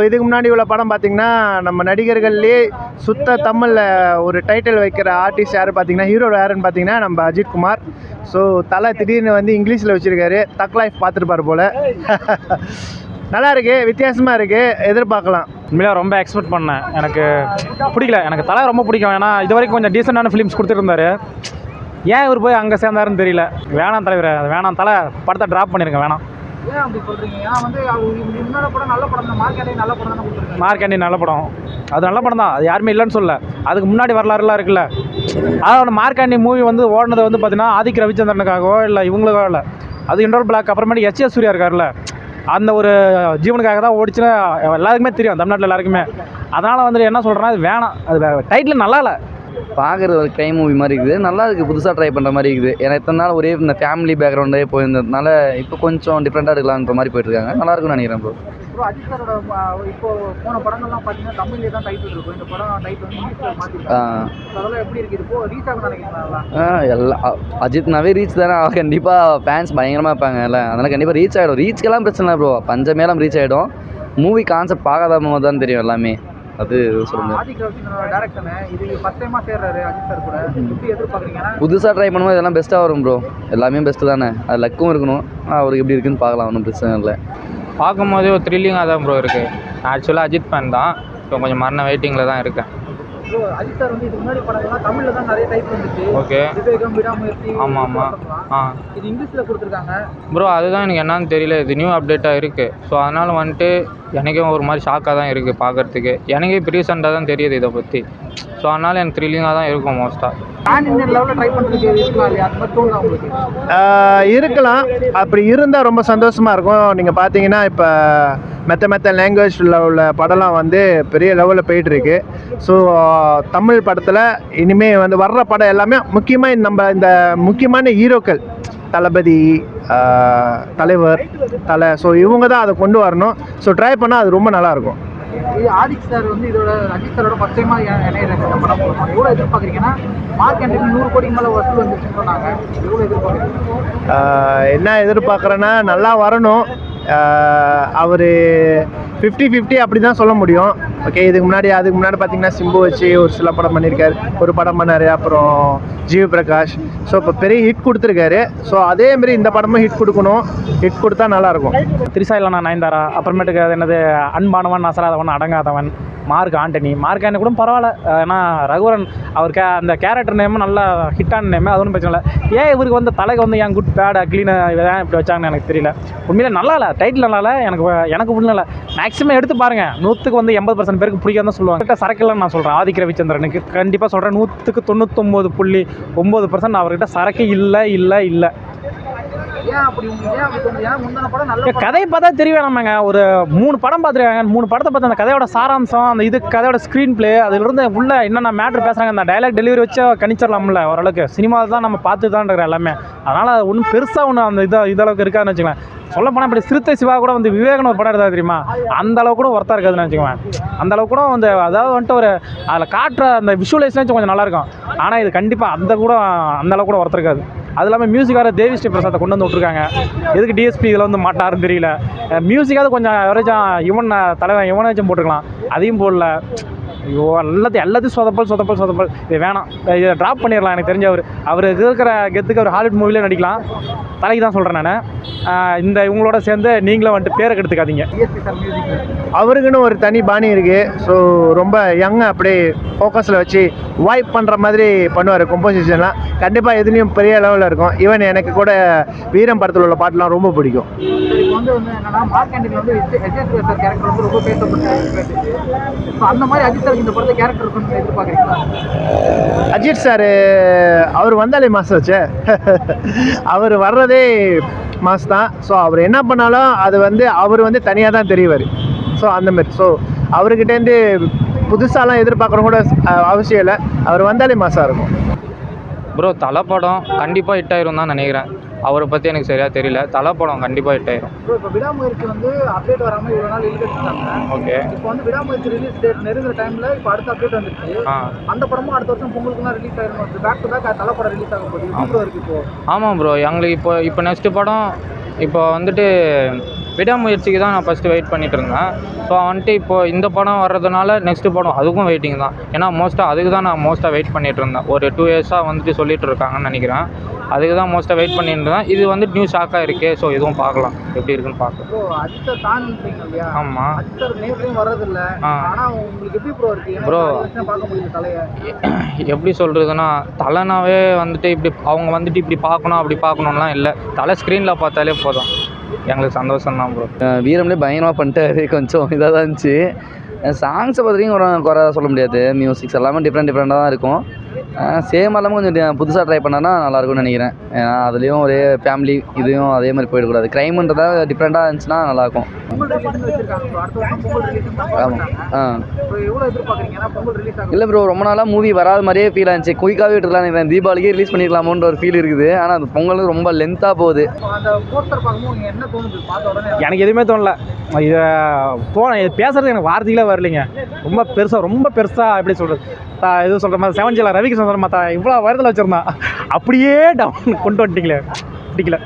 இதுக்கு முன்னாடி உள்ள படம் பார்த்தீங்கன்னா நம்ம நடிகர்கள்லேயே சுத்த தமிழில் ஒரு டைட்டில் வைக்கிற ஆர்டிஸ்ட் யார் பார்த்தீங்கன்னா ஹீரோ யாருன்னு பார்த்தீங்கன்னா நம்ம அஜித் குமார். ஸோ தலை திடீர்னு வந்து இங்கிலீஷில் வச்சுருக்காரு. தக் லைஃப் பார்த்துருப்பார் போல். நல்லா இருக்குது, வித்தியாசமாக இருக்குது, எதிர்பார்க்கலாம். உண்மையாக ரொம்ப எக்ஸ்பெக்ட் பண்ணேன். எனக்கு பிடிக்கல, எனக்கு தலை ரொம்ப பிடிக்கும். ஏன்னா இது வரைக்கும் கொஞ்சம் டீசெண்டான ஃபிலிம்ஸ் கொடுத்துருந்தாரு. ஏன் இவர் போய் அங்கே சேர்ந்தாருன்னு தெரியல. வேணாம் தலைவர், வேணாம் தலை, படத்தை ட்ராப் பண்ணியிருக்கேன், வேணாம். ஏன் அப்படி சொல்கிறீங்க? ஏன்னா வந்து முன்னாடி படம் நல்ல படம் தான், மார்க் நல்ல படம் தான் கொடுத்துருக்காங்க. மார்க் நல்ல படம், அது நல்ல படம் தான், அது யாருமே இல்லைன்னு சொல்ல. அதுக்கு முன்னாடி வரலாறுலாம் இருக்குல்ல. அதாவது மார்க் மூவி வந்து ஓடினது வந்து பார்த்தீங்கன்னா ஆதிக் ரவிச்சந்திரனுக்காகவோ இல்லை இவங்களுக்காக இல்லை, அது இண்டோர் பிளாக். அப்புறமேட்டு எஸ் சூர்யா இருக்கார்ல, அந்த ஒரு ஜீவனுக்காக தான் ஓடிச்சுன்னு எல்லாருக்குமே தெரியும், தமிழ்நாட்டில் எல்லாருக்குமே. அதனால் வந்துட்டு என்ன சொல்கிறேன்னா, அது வேணாம். அது டைட்டில் நல்லா இல்லை. பார்க்குறது ஒரு க்ரைம் மூவி மாதிரி இருக்குது, நல்லா இருக்குது, புதுசாக ட்ரை பண்ணுற மாதிரி இருக்குது. ஏன்னா இத்தனை நாள் ஒரே இந்த ஃபேமிலி பேக்ரவுண்டே போயிருந்ததுனால இப்போ கொஞ்சம் டிஃப்ரெண்ட்டாக இருக்கலான்ற மாதிரி போயிட்டுருக்காங்க. நல்லா இருக்குன்னு நினைக்கிறேன் ப்ரோ. ப்ரோ அஜித் சாரோட இப்போ போன படங்கள்லாம் பார்த்தீங்கன்னா தமிழ்லேயே தான் டைட்டில் இருக்கும். இந்த படம் டைட்டில் வந்து இங்கிலீஷில் மாற்றிருக்காங்க. அதெல்லாம் எப்படி இருக்குது? இப்போ ரீச் ஆகுன்னு நினைக்கிறீங்களா? எல்லாம் அஜித்னாவே ரீச் தானே, கண்டிப்பாக ஃபேன்ஸ் பயங்கரமாக இருப்பாங்கல்ல, அதனால் கண்டிப்பாக ரீச் ஆகிடும். ரீச்சுக்கெல்லாம் பிரச்சனை இல்லை ப்ரோ, பஞ்சமேலாம் ரீச் ஆகிடும். மூவி கான்செப்ட் பார்க்காத தான் தெரியும் எல்லாமே. அது சொல்லுங்கள். ஆதிக் ரவிச்சந்திரனோட டைரக்ஷன் இது ஃபர்ஸ்ட் டைமாக சேர்றாரு அஜித் சார் கூட. எப்படி எதிர்பார்க்குறீங்கன்னா புதுசாக ட்ரை பண்ணும்போது இதெல்லாம் பெஸ்ட்டாக வரும் ப்ரோ. எல்லாமே பெஸ்ட்டு தானே, அது லக்கும் இருக்கணும். அவருக்கு எப்படி இருக்குன்னு பார்க்கலாம், ஒன்றும் பிரச்சனை இல்லை. பார்க்கும்போதே ஒரு த்ரில்லிங்காக தான் ப்ரோ இருக்குது. ஆக்சுவலாக அஜித் ஃபேன் தான், இப்போ கொஞ்சம் மரண வெயிட்டிங்கில் தான் இருக்கேன். ப்ரோ அஜித் சார் வந்து இதுக்கு முன்னாடி படங்கள்லாம் தமிழில் தான் நிறைய டைப் வந்துச்சு. ஓகே, விவேகம், விடாமுயற்சி. ஆமாம். இது இங்கிலீஷில் கொடுத்துருக்காங்க ப்ரோ. அதுதான் எனக்கு என்னன்னு தெரியல, இது நியூ அப்டேட்டாக இருக்குது. ஸோ அதனால் வந்துட்டு எனக்கே ஒரு மாதிரி ஷாக்காக தான் இருக்குது பார்க்குறதுக்கு. எனக்கே இப்போ ரீசெண்டாக தான் தெரியுது இதை பற்றி. ஸோ அதனால் எனக்கு த்ரில்லிங்காக தான் இருக்கும் மோஸ்ட்டாக. பேன் இந்தியன் லெவலில் ட்ரை பண்ணுறதுக்கு இருக்கலாம் இல்லையா? அது மாதிரி தோணுதா உங்களுக்கு? இருக்கலாம். அப்படி இருந்தால் ரொம்ப சந்தோஷமாக இருக்கும். நீங்கள் பார்த்தீங்கன்னா இப்போ மெத்த லாங்குவேஜில் உள்ள படம்லாம் வந்து பெரிய லெவலில் போயிட்டுருக்கு. ஸோ தமிழ் படத்தில் இனிமேல் வந்து வர்ற படம் எல்லாமே முக்கியமாக நம்ம இந்த முக்கியமான ஹீரோக்கள் தளபதி, தலைவர், தலை, ஸோ இவங்க தான் அதை கொண்டு வரணும். ஸோ ட்ரை பண்ணால் அது ரொம்ப நல்லாயிருக்கும். இது ஆதிக் சார் வந்து இதோட அஜித் சாரோட ஃபர்ஸ்ட் டைமாக இணையிறாங்க படம் போகணும். எவ்வளோ எதிர்பார்க்குறீங்கன்னா மார்க் 100 கோடிக்கு மேலே வசூல் வந்துச்சுன்னு சொன்னாங்க. எவ்வளோ எதிர்பார்க்குறீங்க? என்ன எதிர்பார்க்குறேன்னா நல்லா வரணும். அவர் 50-50 அப்படி தான் சொல்ல முடியும். ஓகே, அதுக்கு முன்னாடி பார்த்தீங்கன்னா சிம்பு வச்சு ஒரு சில படம் பண்ணியிருக்காரு, ஒரு படம் பண்ணார், அப்புறம் ஜிவி பிரகாஷ். ஸோ இப்போ பெரிய ஹிட் கொடுத்துருக்காரு. ஸோ அதேமாரி இந்த படமும் ஹிட் கொடுக்கணும். ஹிட் கொடுத்தா நல்லாயிருக்கும். திரிசா இல்லைனா நயன்தாரா, அப்புறமேட்டுக்கு அது என்னது அன்பானவன், அசராதவன், அடங்காதவன், மார்க் ஆண்டனி கூட பரவாயில்ல. ஏன்னா ரகுவரன் அவர் அந்த கேரக்டர் நேமும் நல்லா ஹிட்டான நேம், அது ஒன்றும் பிரச்சனை இல்லை. ஏன் இவருக்கு வந்து தலைக்கு வந்து ஏன் குட் பேட் அக்லீனு ஏன் இப்படி வச்சாங்கன்னு எனக்கு தெரியல. உண்மையிலே நல்லா இல்லை, டைட்டில் நல்லா இல்லை. எனக்கு பிடிக்கல. மேக்ஸிமம் எடுத்து பாருங்கள், 100க்கு வந்து 80% பேருக்கு பிடிக்காதான் சொல்லுவாங்க. கரெக்டாக சரக்குலன்னு நான் சொல்கிறேன். ஆதிக் ரவிச்சந்திரனுக்கு கண்டிப்பாக சொல்கிறேன், 100க்கு 99.9% அவர்கிட்ட சரக்கு இல்லை. கதையை பார்த்தா தெரியவே நம்மங்க. ஒரு 3 படம் பார்த்துருக்காங்க. 3 படத்தை பார்த்து அந்த கதையோட சாராம்சம், அந்த இது கதையோட ஸ்க்ரீன் பிளே, அதிலிருந்து உள்ள என்னென்ன மேட்ரு பேசுகிறாங்க, அந்த டைலாக் டெலிவரி வச்சு கணிச்சிடலாம்ல ஓரளவுக்கு. சினிமாவில் தான் நம்ம பார்த்து தான் இருக்கிற எல்லாமே. அதனால் ஒன்றும் பெருசாக ஒன்று அந்த இதளவுக்கு இருக்காதுன்னு வச்சுக்கலாம். சொல்லப்போனால் இப்படி சிறுத்தை சிவா கூட வந்து விவேகன் ஒரு படம் எடுத்தா தெரியுமா, அந்த அளவுக்கு கூட ஒர்த்தாக இருக்காதுன்னு வச்சுக்குவேன். அந்த அளவுக்கு கூட வந்து அதாவது வந்துட்டு ஒரு அதில் காட்டுற அந்த விஷுவலைஸ்லாம் கொஞ்சம் நல்லாயிருக்கும். ஆனால் இது கண்டிப்பாக அந்த அளவுக்கு கூட ஒர்த் இருக்காது. அது இல்லாமல் மியூசிக்கார தேவி ஸ்ரீ பிரசாத்தை கொண்டு வந்து விட்ருக்காங்க. எதுக்கு டிஎஸ்பி இதில் வந்து மாட்டாருன்னு தெரியல. மியூசிக்காவது கொஞ்சம் எவரேஜும் தலைவன் எவனாச்சும் போட்டுக்கலாம், அதையும் போடல. ஐயோ, எல்லாத்தையும் சொதப்பல். இது வேணாம், இதை ட்ராப் பண்ணிடலாம். எனக்கு தெரிஞ்ச அவர் இருக்கிற கெத்துக்கு அவர் ஹாலிவுட் மூவிலே நடிக்கலாம். தலைக்கு தான் சொல்கிறேன் நான். இந்த இவங்களோட சேர்ந்து நீங்களும் வந்துட்டு பேரை கெடுத்துக்காதீங்க. அவருக்குன்னு ஒரு தனி பாணி இருக்குது. ஸோ ரொம்ப யங்காக அப்படியே ஃபோக்கஸில் வச்சு வைப் பண்ணுற மாதிரி பண்ணுவார். கம்போசிஷன்லாம் கண்டிப்பாக எதுலேயும் பெரிய லெவலில் இருக்கும். ஈவன் எனக்கு கூட வீரம் படத்தில் உள்ள பாட்டுலாம் ரொம்ப பிடிக்கும். இப்போ வந்து என்னன்னா மார்க் ஆண்டனி வந்து சார் கேரக்டர் வந்து ரொம்ப பேசப்பட்டு அந்த மாதிரி அஜித் சார் இந்த படத்தை கேரக்டர் இருக்குன்னு எதிர்பார்க்குறீங்களா? அஜித் சார் அவர் வந்தாலே மாதம் வச்சே அவர் வர்றதே மாஸ் தான். ஸோ அவர் என்ன பண்ணாலும் அது வந்து அவர் வந்து தனியாக தான் தெரியவார். ஸோ அந்தமாரி ஸோ அவர்கிட்டேருந்து புதுசாலாம் எதிர்பார்க்குறோம் கூட அவசியம் இல்லை. அவர் வந்தாலே மாசாக இருக்கும். ப்ரோ தலை படம் கண்டிப்பாக ஹிட் ஆயிரும் தான் நினைக்கிறேன். அவரை பற்றி எனக்கு சரியாக தெரியல. தலை படம் கண்டிப்பாக ஹிட் ஆயிரும். இப்போ விடாமுயற்சி வந்து அப்டேட் வராமல் இவ்வளோ நாள் இழுக்கிட்டாங்க. ஓகே, இப்போ வந்து விடாமுயற்சி ரிலீஸ் டேட் நெருங்குற டைமில் இப்போ அடுத்த அப்டேட் வந்துருச்சு. அந்த படமும் அடுத்த வருஷம் பொங்கலுக்குலாம் ரிலீஸ் ஆயிரும். பேக் டு பேக் தலை படம் ரிலீஸ் ஆகும் போது இப்போ இருக்குது. இப்போ ஆமாம் ப்ரோ, எங்களுக்கு இப்போ நெக்ஸ்ட் படம் இப்போ வந்துட்டு விடாமுயற்சிக்கு தான் நான் ஃபஸ்ட்டு வெயிட் பண்ணிட்டு இருந்தேன். ஸோ வந்துட்டு இப்போது இந்த படம் வர்றதுனால நெக்ஸ்ட்டு படம் அதுக்கும் வெயிட்டிங் தான். ஏன்னா அதுக்கு தான் நான் வெயிட் பண்ணிட்டு இருந்தேன். ஒரு 2 இயர்ஸாக வந்துட்டு சொல்லிட்டு இருக்காங்கன்னு நினைக்கிறேன். அதுக்கு தான் வெயிட் பண்ணிட்டு இருந்தேன். இது வந்து நியூ ஷாக்காக இருக்கே. ஸோ இதுவும் பார்க்கலாம் எப்படி இருக்குன்னு பார்க்கலாம். ப்ரோ அஜித் சார் தான்ன்றீங்க இல்லையா? ஆமாம் அஜித் சார் நேர்லயும் வர்றதில்ல. ஆனா உங்களுக்கு எப்படி ப்ரோ இருக்கு? ப்ரோ பார்க்க முடியல தலையை. எப்படி சொல்கிறதுன்னா தலைனாவே வந்துட்டு அவங்க வந்துட்டு இப்படி பார்க்கணும் அப்படி பார்க்கணும்லாம் இல்லை. தலை ஸ்க்ரீனில் பார்த்தாலே போதும் எங்களுக்கு சந்தோஷம் தான் ப்ரோ. வீரம்லேயே பயங்கரமாக பண்ணிட்டாரு. கொஞ்சம் இதாக தான் இருந்துச்சு. சாங்ஸை பார்த்திங்க ஒரு குறை சொல்ல முடியாது. மியூசிக்ஸ் எல்லாமே டிஃப்ரெண்ட்டாக தான் இருக்கும். சேம் எல்லாமே கொஞ்சம் புதுசாக ட்ரை பண்ணான்னா நல்லாயிருக்கும்னு நினைக்கிறேன். ஏன்னா அதுலேயும் ஒரே ஃபேமிலி இதையும் அதே மாதிரி போயிடக்கூடாது. க்ரைம்ன்றதா டிஃப்ரெண்ட்டாக இருந்துச்சுன்னா நல்லாயிருக்கும். ஆமாம். இல்லை ப்ரோ ரொம்ப நாளாக மூவி வராத மாதிரியே ஃபீல் ஆச்சு. குயிக்காகவே விட்டுருலாம் நினைக்கிறேன். தீபாவளிக்கே ரிலீஸ் பண்ணிடலாமோன்ற ஒரு ஃபீல் இருக்குது. ஆனால் அந்த பொங்கல் ரொம்ப லென்த்தாக போகுது. எனக்கு எதுவுமே தோணல. இது பேசுறது எனக்கு வார்த்தைகளே வரலைங்க. ரொம்ப பெருசாக எப்படி சொல்கிறது, எதுவும் சொல்கிற மாதிரி 7 ரவிக்கு சொல்கிற மாதிரி இவ்வளோ வருதில் வச்சுருந்தான் அப்படியே டவுன் கொண்டு வந்துட்டீங்களே பிடிக்கல.